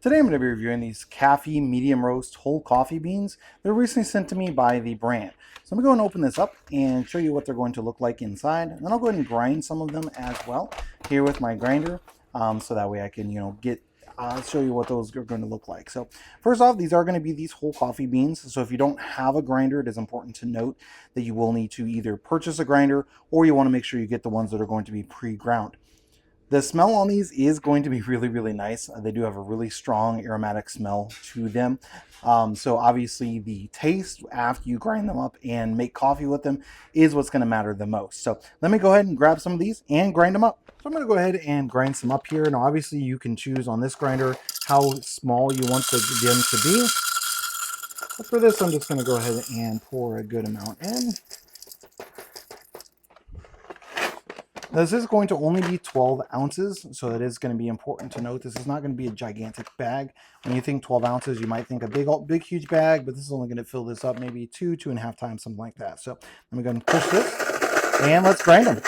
Today I'm going to be reviewing these Kaffe medium roast whole coffee beans. They're recently sent to me by the brand. So I'm going to go and open this up and show you what they're going to look like inside. And then I'll go ahead and grind some of them as well here with my grinder, so that way I can, show you what those are going to look like. So first off, these are going to be these whole coffee beans. So if you don't have a grinder, it is important to note that you will need to either purchase a grinder or you want to make sure you get the ones that are going to be pre-ground. The smell on these is going to be really, really nice. They do have a really strong aromatic smell to them. So obviously the taste after you grind them up and make coffee with them is what's going to matter the most. So let me go ahead and grab some of these and grind them up. So I'm going to go ahead and grind some up here. Now obviously you can choose on this grinder how small you want them to be. But for this, I'm just going to go ahead and pour a good amount in. This is going to only be 12 ounces, so it is going to be important to note this is not going to be a gigantic bag. When you think 12 ounces, you might think a big, huge bag, but this is only going to fill this up maybe two and a half times, something like that. So let me go and push this, and let's grind them.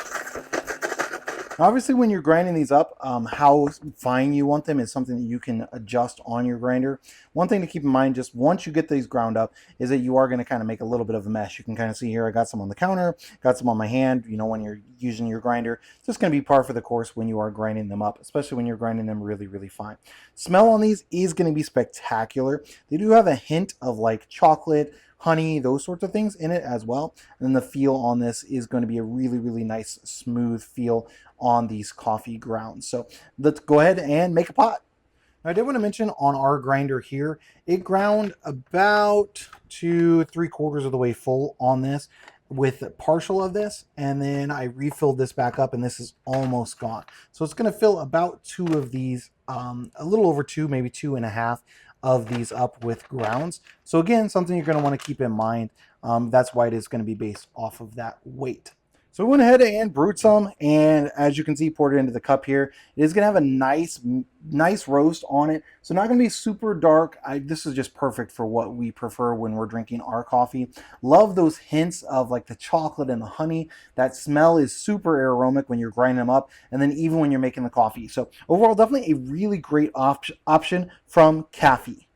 Obviously, when you're grinding these up, how fine you want them is something that you can adjust on your grinder. One thing to keep in mind, just once you get these ground up, is that you are going to kind of make a little bit of a mess. You can kind of see here, I got some on the counter, got some on my hand. You know, when you're using your grinder, it's just going to be par for the course when you are grinding them up, especially when you're grinding them really, really fine. Smell on these is going to be spectacular. They do have a hint of like chocolate, honey, those sorts of things in it as well. And then the feel on this is going to be a really, really nice, smooth feel on these coffee grounds. So let's go ahead and make a pot. Now, I did want to mention on our grinder here, it ground about 2 3/4 of the way full on this with partial of this, and then I refilled this back up and this is almost gone. So it's going to fill about 2 of these, a little over 2, maybe 2.5 of these up with grounds. So again, something you're going to want to keep in mind. That's why it is going to be based off of that weight. So we went ahead and brewed some, and as you can see, poured it into the cup here. It is going to have a nice roast on it. So not going to be super dark. This is just perfect for what we prefer when we're drinking our coffee. Love those hints of like the chocolate and the honey. That smell is super aromatic when you're grinding them up, and then even when you're making the coffee. So overall, definitely a really great option from Kaffe.